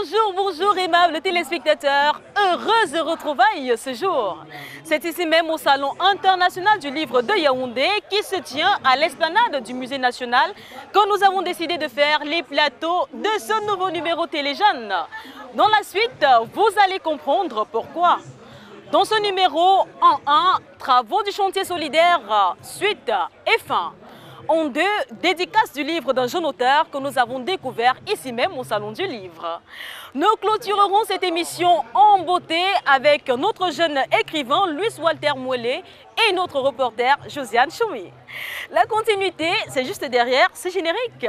Bonjour, bonjour aimables téléspectateurs, heureuse retrouvaille ce jour. C'est ici même au Salon international du livre de Yaoundé qui se tient à l'esplanade du Musée national que nous avons décidé de faire les plateaux de ce nouveau numéro Téléjeunes. Dans la suite, vous allez comprendre pourquoi. Dans ce numéro, en 1, travaux du chantier solidaire, suite et fin. En 2, dédicace du livre d'un jeune auteur que nous avons découvert ici même au Salon du Livre. Nous clôturerons cette émission en beauté avec notre jeune écrivain Luis Walter Mouelé et notre reporter Josiane Choumi. La continuité, c'est juste derrière ce générique.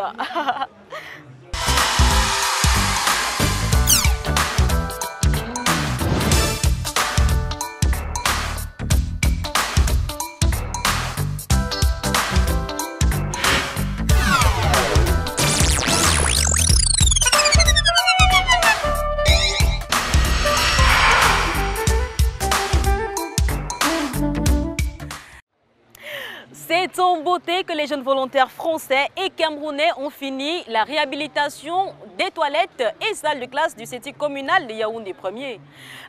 C'est en beauté que les jeunes volontaires français et camerounais ont fini la réhabilitation des toilettes et salles de classe du CETI communal de Yaoundé 1er.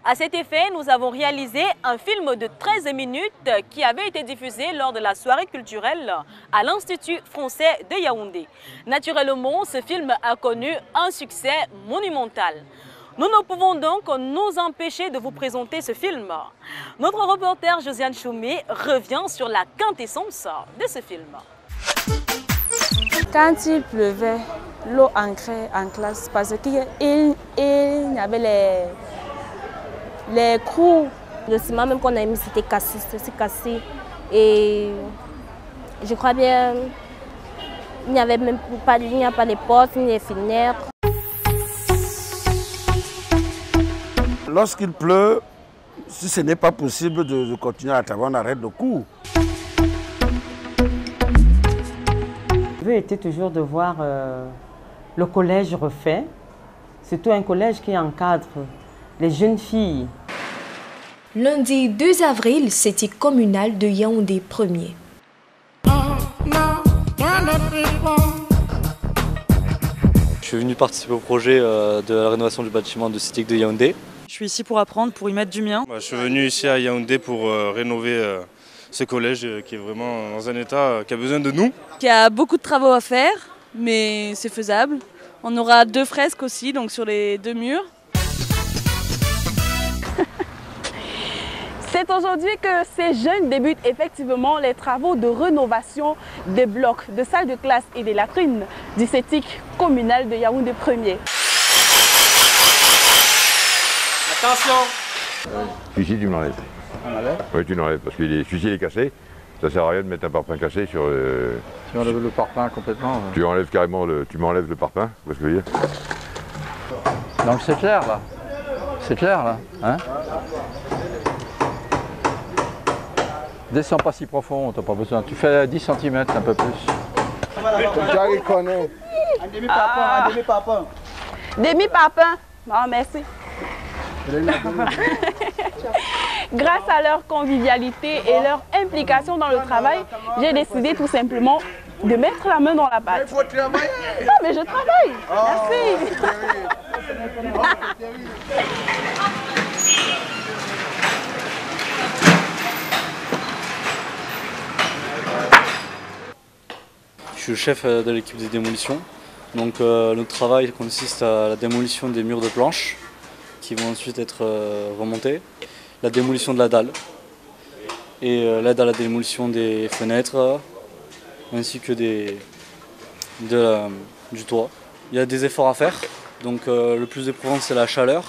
À cet effet, nous avons réalisé un film de 13 minutes qui avait été diffusé lors de la soirée culturelle à l'Institut français de Yaoundé. Naturellement, ce film a connu un succès monumental. Nous ne pouvons donc nous empêcher de vous présenter ce film. Notre reporter Josiane Choumi revient sur la quintessence de ce film. Quand il pleuvait, l'eau entrait en classe parce qu'il y avait les trous. Le ciment même qu'on a mis, c'était cassé, c'est cassé. Et je crois bien, il n'y avait même pas, il n'y a pas de portes, ni de fenêtres. Lorsqu'il pleut, si ce n'est pas possible de continuer à travailler, on arrête le cours. Le but était toujours de voir le collège refait, surtout un collège qui encadre les jeunes filles. Lundi 2 avril, CETI communal de Yaoundé 1er. Je suis venu participer au projet de la rénovation du bâtiment de CETI de Yaoundé. Je suis ici pour apprendre, pour y mettre du mien. Je suis venu ici à Yaoundé pour rénover ce collège qui est vraiment dans un état qui a besoin de nous. Il y a beaucoup de travaux à faire, mais c'est faisable. On aura 2 fresques aussi, donc sur les 2 murs. C'est aujourd'hui que ces jeunes débutent effectivement les travaux de rénovation des blocs, de salles de classe et des latrines du CETI communal de Yaoundé 1er. Attention! Celui-ci, tu me l'enlèves. Oui, tu l'enlèves parce que celui-ci est cassé. Ça sert à rien de mettre un parpaing cassé sur. Tu enlèves le parpaing complètement. Tu enlèves carrément tu m'enlèves le parpaing, tu vois ce que je veux dire? Donc c'est clair là. C'est clair là. Hein? Descends pas si profond, t'as pas besoin. Tu fais 10 cm, un peu plus. Un demi-parpaing. Demi-parpaing. Oh, merci. Grâce à leur convivialité et leur implication dans le travail, j'ai décidé tout simplement de mettre la main dans la pâte. Il faut travailler. Non, mais je travaille. Merci. Je suis le chef de l'équipe des démolitions. Donc notre travail consiste à la démolition des murs de planches qui vont ensuite être remontés, la démolition de la dalle et l'aide à la démolition des fenêtres ainsi que du toit. Il y a des efforts à faire, donc le plus éprouvant c'est la chaleur.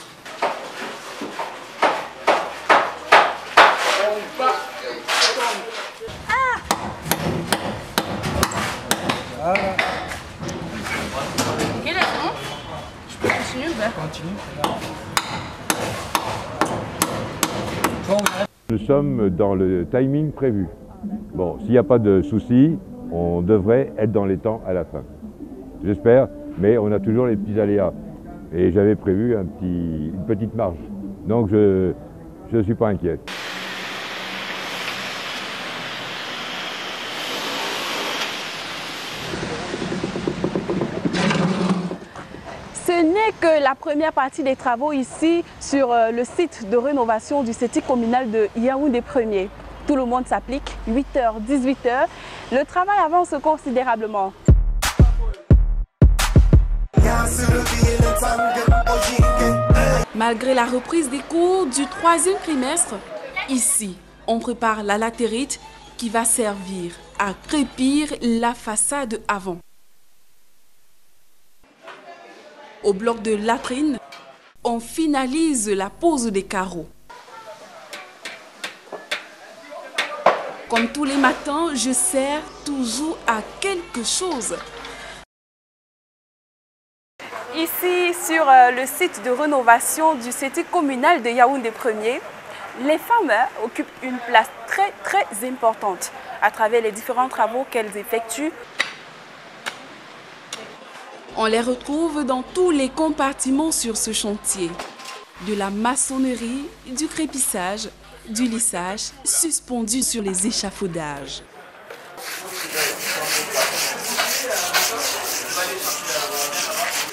Nous sommes dans le timing prévu. Bon, s'il n'y a pas de soucis, on devrait être dans les temps à la fin. J'espère, mais on a toujours les petits aléas. Et j'avais prévu une petite marge. Donc je ne suis pas inquiet. Ce n'est que la première partie des travaux ici sur le site de rénovation du CETIC communal de Yaoundé 1er. Tout le monde s'applique, 8h, 18h. Le travail avance considérablement. Malgré la reprise des cours du 3e trimestre, ici, on prépare la latérite qui va servir à crépir la façade avant. Au bloc de latrine, on finalise la pose des carreaux. Comme tous les matins, je sers toujours à quelque chose. Ici, sur le site de rénovation du CETIC communal de Yaoundé 1er, les femmes occupent une place très importante à travers les différents travaux qu'elles effectuent. On les retrouve dans tous les compartiments sur ce chantier. De la maçonnerie, du crépissage, du lissage, suspendu sur les échafaudages.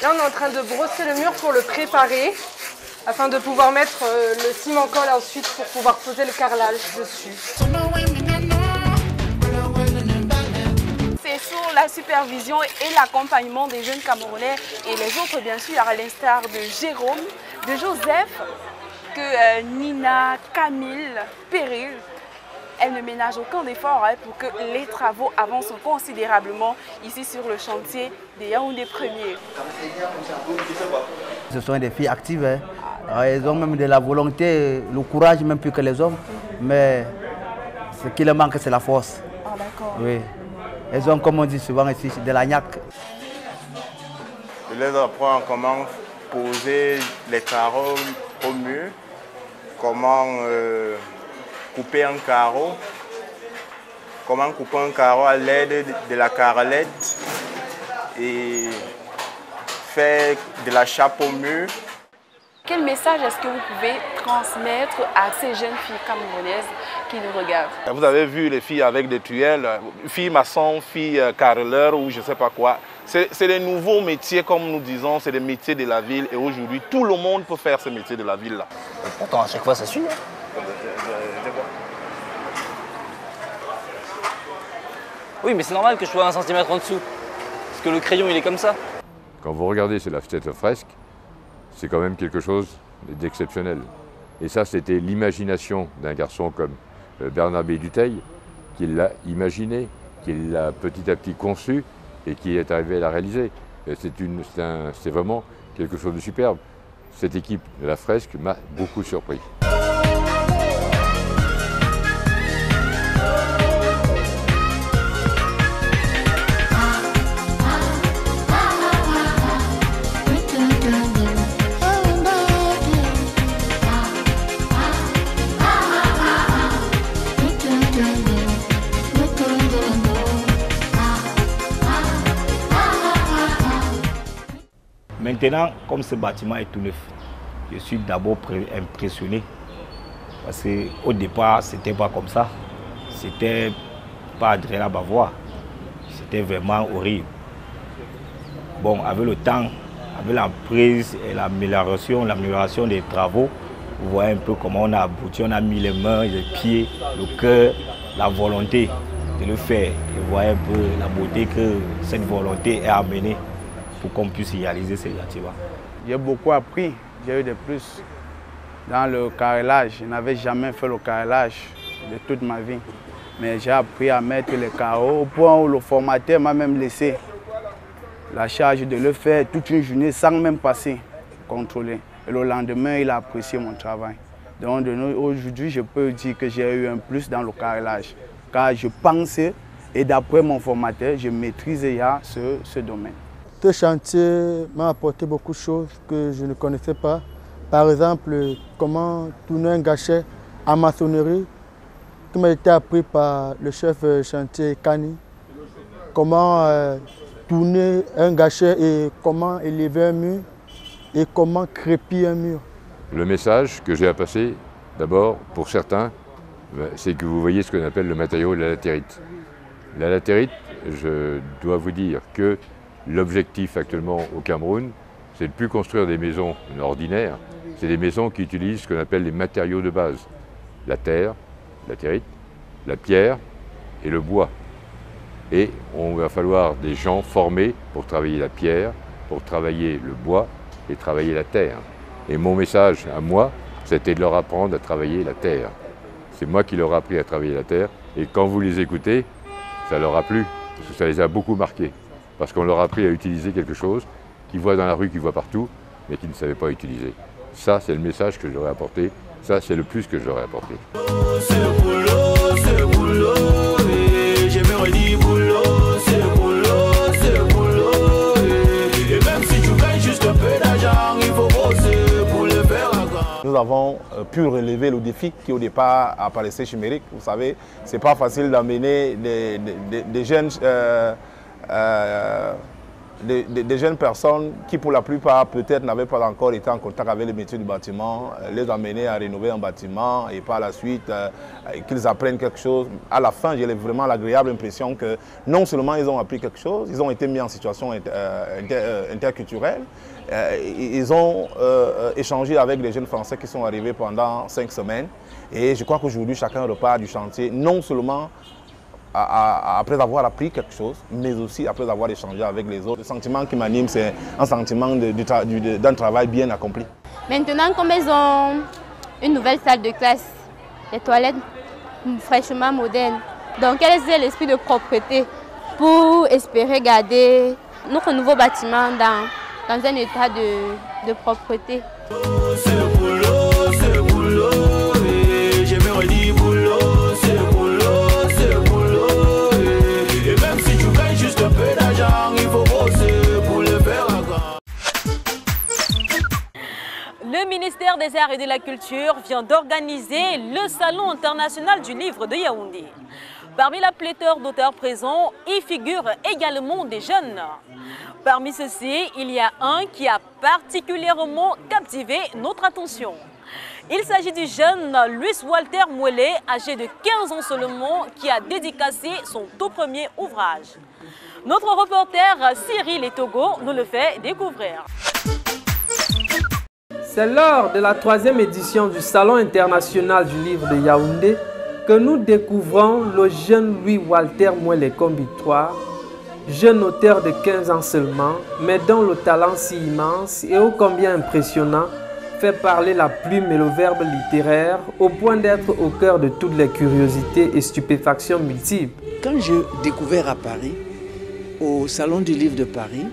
Là, on est en train de brosser le mur pour le préparer, afin de pouvoir mettre le ciment colle ensuite pour pouvoir poser le carrelage dessus. C'est sous la supervision et l'accompagnement des jeunes Camerounais et les autres, bien sûr, à l'instar de Jérôme, de Joseph, que Nina, Camille, Péril, elles ne ménagent aucun effort pour que les travaux avancent considérablement ici sur le chantier de Yaoundé 1er. Ce sont des filles actives, elles ont même de la volonté, le courage même plus que les hommes, mais ce qui leur manque c'est la force. Ah, d'accord. Oui. Elles ont, comme on dit souvent ici, de la niaque. Je les apprends comment poser les carreaux au mur, comment couper un carreau, comment couper un carreau à l'aide de la carrelette et faire de la chape au mur. Quel message est-ce que vous pouvez transmettre à ces jeunes filles camerounaises qui nous regardent? Vous avez vu les filles avec des tuiles, filles maçons, filles carreleurs ou je ne sais pas quoi. C'est des nouveaux métiers, comme nous disons, c'est des métiers de la ville. Et aujourd'hui, tout le monde peut faire ce métier de la ville-là. Pourtant, à chaque fois, ça suit. Oui, mais c'est normal que je sois 1 centimètre en dessous. Parce que le crayon, il est comme ça. Quand vous regardez cette fresque, c'est quand même quelque chose d'exceptionnel. Et ça, c'était l'imagination d'un garçon comme Bernard Dutheil, qui l'a imaginé, qui l'a petit à petit conçu et qui est arrivé à la réaliser. C'est vraiment quelque chose de superbe. Cette équipe de la fresque m'a beaucoup surpris. Maintenant, comme ce bâtiment est tout neuf, je suis d'abord impressionné. Parce qu'au départ, ce n'était pas comme ça. C'était pas agréable à voir. C'était vraiment horrible. Bon, avec le temps, avec la prise et l'amélioration des travaux, vous voyez un peu comment on a abouti, on a mis les mains, les pieds, le cœur, la volonté de le faire. Et vous voyez un peu la beauté que cette volonté est amenée pour qu'on puisse réaliser ces bâtiments. J'ai beaucoup appris, j'ai eu des plus dans le carrelage. Je n'avais jamais fait le carrelage de toute ma vie. Mais j'ai appris à mettre les carreaux au point où le formateur m'a même laissé la charge de le faire toute une journée sans même passer contrôler. Et le lendemain, il a apprécié mon travail. Donc aujourd'hui, je peux dire que j'ai eu un plus dans le carrelage. Car je pense, et d'après mon formateur, je maîtrise ce domaine. Ce chantier m'a apporté beaucoup de choses que je ne connaissais pas. Par exemple, comment tourner un gâchis en maçonnerie, qui m'a été appris par le chef chantier Kani. Comment tourner un gâchis et comment élever un mur et comment crépir un mur. Le message que j'ai à passer, d'abord, pour certains, c'est que vous voyez ce qu'on appelle le matériau de la latérite. La latérite, je dois vous dire que l'objectif actuellement au Cameroun, c'est de ne plus construire des maisons ordinaires, c'est des maisons qui utilisent ce qu'on appelle les matériaux de base. La terre, la territe, la pierre et le bois. Et on va falloir des gens formés pour travailler la pierre, pour travailler le bois et travailler la terre. Et mon message à moi, c'était de leur apprendre à travailler la terre. C'est moi qui leur ai appris à travailler la terre. Et quand vous les écoutez, ça leur a plu, parce que ça les a beaucoup marqués. Parce qu'on leur a appris à utiliser quelque chose qu'ils voient dans la rue, qu'ils voient partout, mais qu'ils ne savaient pas utiliser. Ça, c'est le message que j'aurais apporté. Ça, c'est le plus que j'aurais apporté. Nous avons pu relever le défi qui au départ apparaissait chimérique. Vous savez, ce n'est pas facile d'amener des jeunes des jeunes personnes qui pour la plupart peut-être n'avaient pas encore été en contact avec les métiers du bâtiment, les amener à rénover un bâtiment et par la suite qu'ils apprennent quelque chose. À la fin, j'ai vraiment l'agréable impression que non seulement ils ont appris quelque chose, ils ont été mis en situation interculturelle, ils ont échangé avec les jeunes Français qui sont arrivés pendant 5 semaines et je crois qu'aujourd'hui chacun repart du chantier non seulement après avoir appris quelque chose, mais aussi après avoir échangé avec les autres. Le sentiment qui m'anime, c'est un sentiment d'un travail bien accompli. Maintenant, comme ils ont une nouvelle salle de classe, les toilettes fraîchement modernes, donc quel est l'esprit de propreté pour espérer garder notre nouveau bâtiment dans un état de propreté. Le ministère des Arts et de la Culture vient d'organiser le Salon international du livre de Yaoundé. Parmi la pléthore d'auteurs présents, y figurent également des jeunes. Parmi ceux-ci, il y a un qui a particulièrement captivé notre attention. Il s'agit du jeune Luis Walter Mwele, âgé de 15 ans seulement, qui a dédicacé son tout premier ouvrage. Notre reporter Cyril Etogo nous le fait découvrir. C'est lors de la 3e édition du Salon international du livre de Yaoundé que nous découvrons le jeune Louis Walter Mwele Kombi-III, jeune auteur de 15 ans seulement, mais dont le talent si immense et ô combien impressionnant fait parler la plume et le verbe littéraire au point d'être au cœur de toutes les curiosités et stupéfactions multiples. Quand j'ai découvert à Paris, au Salon du livre de Paris,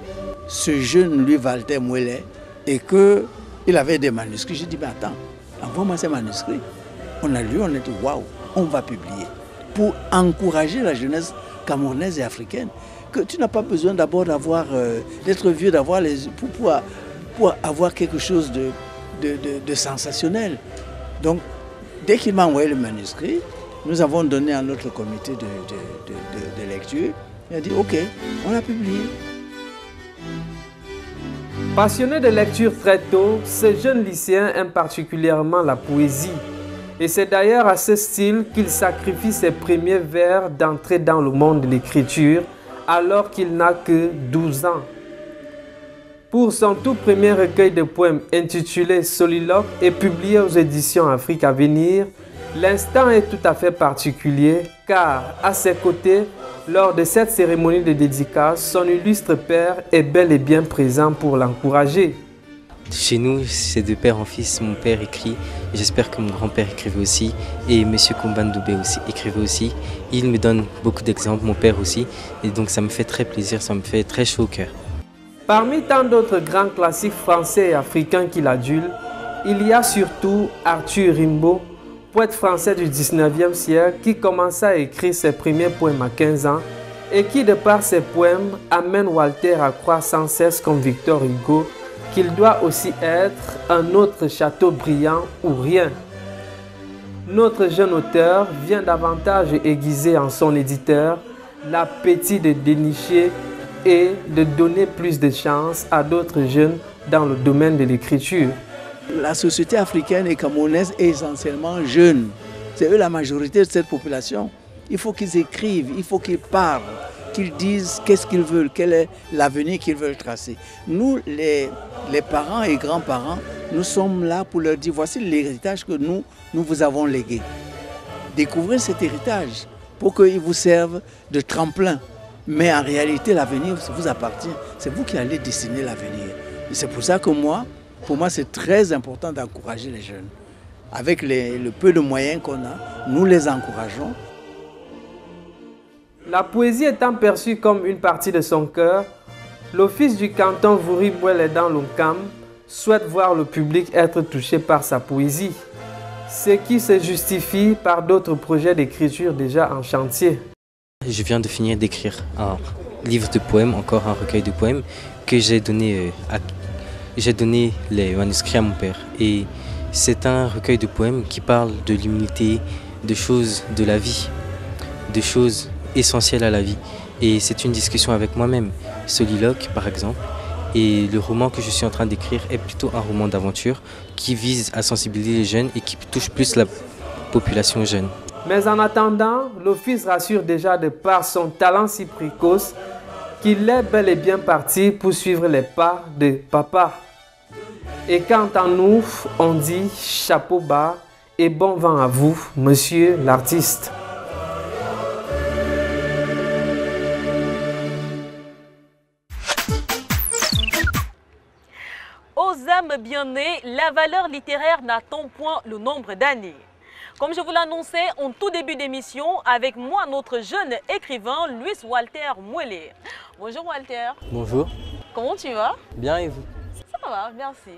ce jeune Louis Walter Mwele et qu'il avait des manuscrits, j'ai dit, mais attends, envoie-moi ces manuscrits. On a lu, on a dit, waouh, on va publier. Pour encourager la jeunesse camerounaise et africaine, que tu n'as pas besoin d'abord d'être vieux, pour avoir quelque chose de sensationnel. Donc, dès qu'il m'a envoyé le manuscrit, nous avons donné à notre comité de lecture. Il a dit, ok, on a publié. Passionné de lecture très tôt, ce jeune lycéen aime particulièrement la poésie. Et c'est d'ailleurs à ce style qu'il sacrifie ses premiers vers d'entrer dans le monde de l'écriture alors qu'il n'a que 12 ans. Pour son tout premier recueil de poèmes intitulé Soliloque et publié aux éditions Afrique à venir, l'instant est tout à fait particulier car à ses côtés, lors de cette cérémonie de dédicace, son illustre père est bel et bien présent pour l'encourager. Chez nous, c'est de père en fils. Mon père écrit, j'espère que mon grand-père écrivait aussi, et M. Kombandoubé aussi écrivait aussi. Il me donne beaucoup d'exemples, mon père aussi, et donc ça me fait très plaisir, ça me fait très chaud au cœur. Parmi tant d'autres grands classiques français et africains qu'il adule, il y a surtout Arthur Rimbaud, poète français du 19e siècle qui commença à écrire ses premiers poèmes à 15 ans et qui, de par ses poèmes, amène Walter à croire sans cesse comme Victor Hugo qu'il doit aussi être un autre Chateaubriand ou rien. Notre jeune auteur vient davantage aiguiser en son éditeur l'appétit de dénicher et de donner plus de chance à d'autres jeunes dans le domaine de l'écriture. La société africaine et camerounaise est essentiellement jeune. C'est eux la majorité de cette population. Il faut qu'ils écrivent, il faut qu'ils parlent. qu'ils disent qu'est-ce qu'ils veulent, quel est l'avenir qu'ils veulent tracer. Nous, les parents et grands-parents, nous sommes là pour leur dire voici l'héritage que nous vous avons légué. Découvrez cet héritage pour qu'il vous serve de tremplin. Mais en réalité, l'avenir vous appartient. C'est vous qui allez dessiner l'avenir. C'est pour ça que pour moi, c'est très important d'encourager les jeunes. Avec le peu de moyens qu'on a, nous les encourageons. La poésie étant perçue comme une partie de son cœur, l'office du canton Vouri-Bouelle dans l'Oncam souhaite voir le public être touché par sa poésie, ce qui se justifie par d'autres projets d'écriture déjà en chantier. Je viens de finir d'écrire un livre de poèmes, encore un recueil de poèmes, que j'ai donné les manuscrits à mon père. Et c'est un recueil de poèmes qui parle de l'humanité, de choses de la vie, de choses essentielles à la vie. Et c'est une discussion avec moi-même. Soliloque, par exemple. Et le roman que je suis en train d'écrire est plutôt un roman d'aventure qui vise à sensibiliser les jeunes et qui touche plus la population jeune. Mais en attendant, l'office rassure déjà de par son talent si précoce qu'il est bel et bien parti pour suivre les pas de papa. Et quant à nous, on dit chapeau bas et bon vent à vous, monsieur l'artiste. Aux âmes bien nées, la valeur littéraire n'attend point le nombre d'années. Comme je vous l'annonçais en tout début d'émission, avec moi notre jeune écrivain Luis Walter Mouélé. Bonjour Walter. Bonjour. Comment tu vas? Bien et vous? Ça va, merci.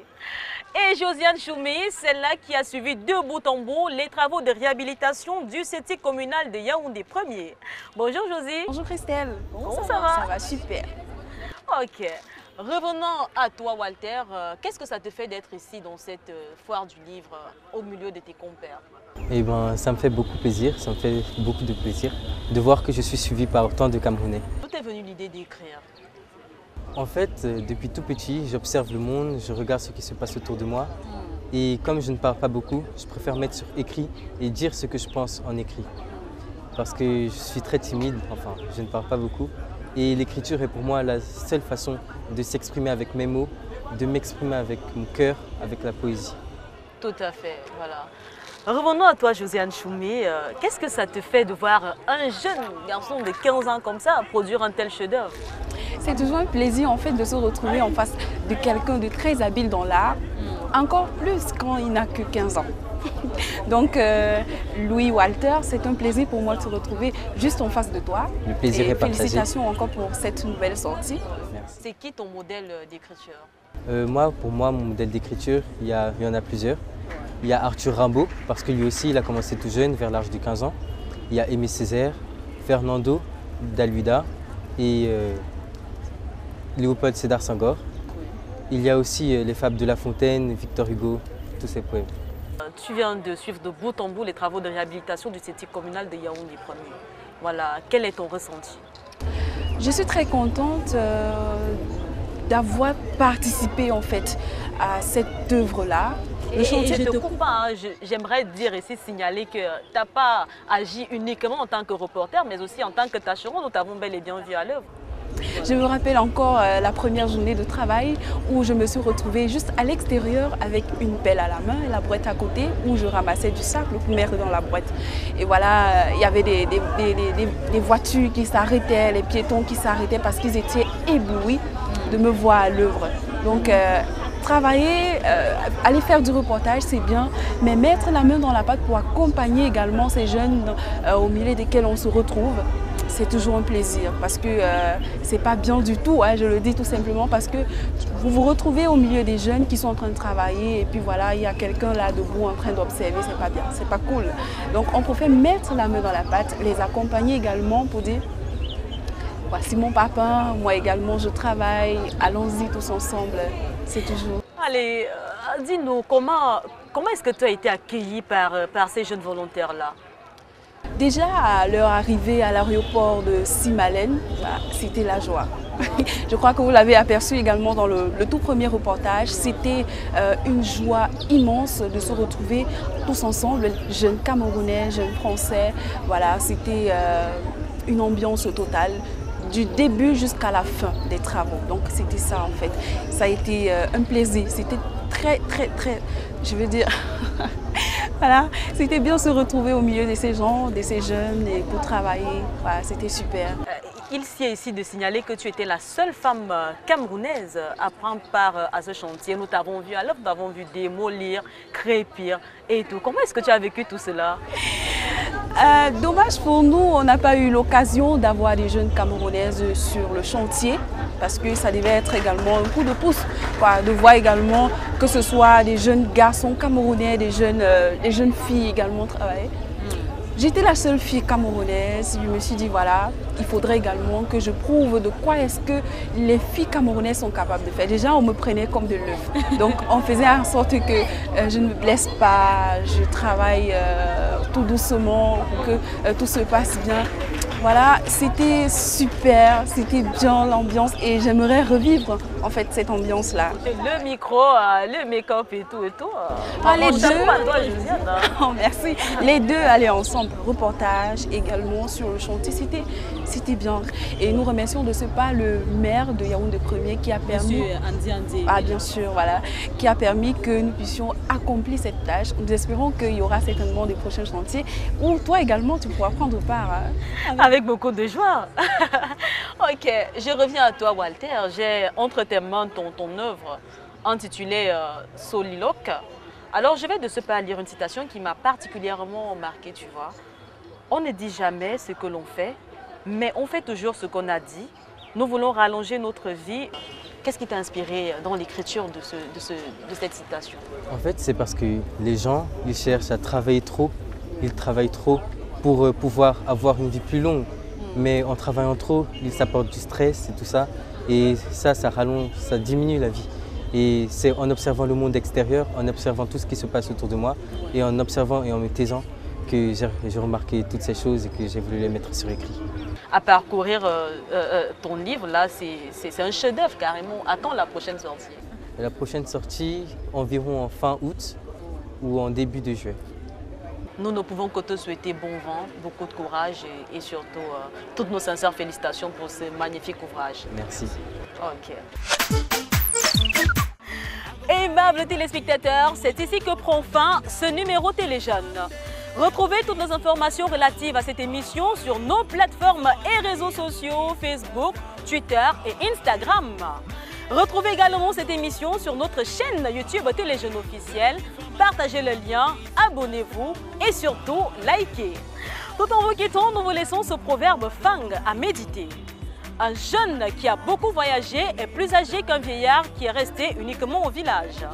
Et Josiane Choumi, celle-là qui a suivi de bout en bout les travaux de réhabilitation du CETIC communal de Yaoundé 1er. Bonjour Josie. Bonjour Christelle. Comment ça va? Ça va super. Ok. Revenons à toi Walter, qu'est-ce que ça te fait d'être ici dans cette foire du livre au milieu de tes compères? Eh ben, ça me fait beaucoup plaisir, ça me fait beaucoup de plaisir de voir que je suis suivi par autant de Camerounais. D'où t'es venue l'idée d'écrire? En fait, depuis tout petit, j'observe le monde, je regarde ce qui se passe autour de moi. Et comme je ne parle pas beaucoup, je préfère mettre sur écrit et dire ce que je pense en écrit. Parce que je suis très timide, enfin, je ne parle pas beaucoup. Et l'écriture est pour moi la seule façon de s'exprimer avec mes mots, de m'exprimer avec mon cœur, avec la poésie. Tout à fait, voilà. Revenons à toi Josiane Choumi, qu'est-ce que ça te fait de voir un jeune garçon de 15 ans comme ça produire un tel chef-d'œuvre? C'est toujours un plaisir en fait de se retrouver en face de quelqu'un de très habile dans l'art, encore plus quand il n'a que 15 ans. Donc Louis Walter, c'est un plaisir pour moi de se retrouver juste en face de toi. Le plaisir est partagé. Félicitations encore pour cette nouvelle sortie. C'est qui ton modèle d'écriture? Pour moi, mon modèle d'écriture, il y en a plusieurs. Il y a Arthur Rimbaud, parce que lui aussi, il a commencé tout jeune, vers l'âge de 15 ans. Il y a Aimé Césaire, Fernando Dalhuida et Léopold Sédar Senghor. Il y a aussi les fables de La Fontaine, Victor Hugo, tous ces poèmes. Tu viens de suivre de bout en bout les travaux de réhabilitation du CETIC communal de Yaoundé 1er. Voilà, quel est ton ressenti? Je suis très contente d'avoir participé en fait à cette œuvre-là. Et je te coupe pas, hein. J'aimerais dire ici, signaler que tu n'as pas agi uniquement en tant que reporter, mais aussi en tant que tâcheron, nous t'avons bel et bien vu à l'œuvre. Je me rappelle encore la première journée de travail où je me suis retrouvée juste à l'extérieur avec une pelle à la main et la boîte à côté où je ramassais du sable pour mettre dans la boîte. Et voilà, il y avait des voitures qui s'arrêtaient, les piétons qui s'arrêtaient parce qu'ils étaient éblouis de me voir à l'œuvre. Donc travailler, aller faire du reportage, c'est bien, mais mettre la main dans la pâte pour accompagner également ces jeunes au milieu desquels on se retrouve, c'est toujours un plaisir parce que c'est pas bien du tout, hein, je le dis tout simplement parce que vous vous retrouvez au milieu des jeunes qui sont en train de travailler et puis voilà, il y a quelqu'un là debout en train d'observer, c'est pas bien, c'est pas cool. Donc on préfère mettre la main dans la pâte, les accompagner également pour dire voici mon papa, moi également je travaille, allons-y tous ensemble, c'est toujours... Allez, dis-nous, comment est-ce que tu as été accueilli par ces jeunes volontaires-là? Déjà, à leur arrivée à l'aéroport de Simalène, c'était la joie. Je crois que vous l'avez aperçu également dans le tout premier reportage. C'était une joie immense de se retrouver tous ensemble, jeunes Camerounais, jeunes Français. Voilà, c'était une ambiance totale. du début jusqu'à la fin des travaux. Donc c'était ça en fait. Ça a été un plaisir. C'était très, je veux dire, voilà, c'était bien se retrouver au milieu de ces gens, de ces jeunes et pour travailler. Voilà, c'était super. Il sied ici de signaler que tu étais la seule femme camerounaise à prendre part à ce chantier. Nous t'avons vu à l'œuvre, nous t'avons vu démolir, crépir et tout. Comment est-ce que tu as vécu tout cela? Dommage pour nous, on n'a pas eu l'occasion d'avoir des jeunes camerounaises sur le chantier parce que ça devait être également un coup de pouce, quoi, de voir également que ce soit des jeunes garçons camerounais, des jeunes filles également travailler. J'étais la seule fille camerounaise, je me suis dit voilà, il faudrait également que je prouve de quoi est-ce que les filles camerounaises sont capables de faire. Déjà on me prenait comme de l'œuf, donc on faisait en sorte que je ne me blesse pas, je travaille tout doucement pour que tout se passe bien. Voilà, c'était super, c'était bien l'ambiance et j'aimerais revivre en fait cette ambiance-là. Le micro, le make-up et tout. Les deux, oh, merci. Les deux allaient ensemble. Reportage également sur le chantier, c'était bien. Et nous remercions de ce pas le maire de Yaoundé 1er qui a permis, bien sûr, voilà, qui a permis que nous puissions accomplir cette tâche. Nous espérons qu'il y aura certainement des prochains chantiers où toi également tu pourras prendre part. Avec beaucoup de joie. Ok, je reviens à toi Walter. J'ai entre tes mains ton œuvre intitulée Soliloque. Alors je vais de ce pas lire une citation qui m'a particulièrement marquée, tu vois. On ne dit jamais ce que l'on fait, mais on fait toujours ce qu'on a dit. Nous voulons rallonger notre vie. Qu'est-ce qui t'a inspiré dans l'écriture de cette citation? En fait, c'est parce que les gens, ils cherchent à travailler trop. Ils travaillent trop pour pouvoir avoir une vie plus longue. Mais en travaillant trop, ils s'apportent du stress et tout ça. Et ça rallonge, ça diminue la vie. Et c'est en observant le monde extérieur, en observant tout ce qui se passe autour de moi et en observant et en me taisant que j'ai remarqué toutes ces choses et que j'ai voulu les mettre sur écrit. À parcourir ton livre, là, c'est un chef-d'œuvre carrément. À quand la prochaine sortie? La prochaine sortie, environ en fin août ou en début de juillet. Nous ne pouvons que te souhaiter bon vent, beaucoup de courage et surtout toutes nos sincères félicitations pour ce magnifique ouvrage. Merci. Ok. Aimables téléspectateurs, c'est ici que prend fin ce numéro Téléjeunes. Retrouvez toutes nos informations relatives à cette émission sur nos plateformes et réseaux sociaux Facebook, Twitter et Instagram. Retrouvez également cette émission sur notre chaîne YouTube Téléjeunes officielle. Partagez le lien, abonnez-vous et surtout likez. Tout en vous quittant, nous vous laissons ce proverbe Fang à méditer. Un jeune qui a beaucoup voyagé est plus âgé qu'un vieillard qui est resté uniquement au village.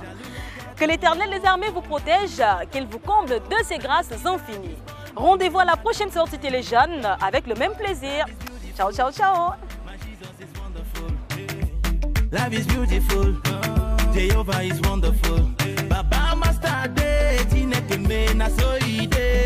Que l'Éternel des armées vous protège, qu'il vous comble de ses grâces infinies. Rendez-vous à la prochaine sortie Téléjeunes avec le même plaisir. Ciao, ciao, ciao. Life is beautiful, Jehovah is wonderful. Baba Master Day, Tineke me na so ide.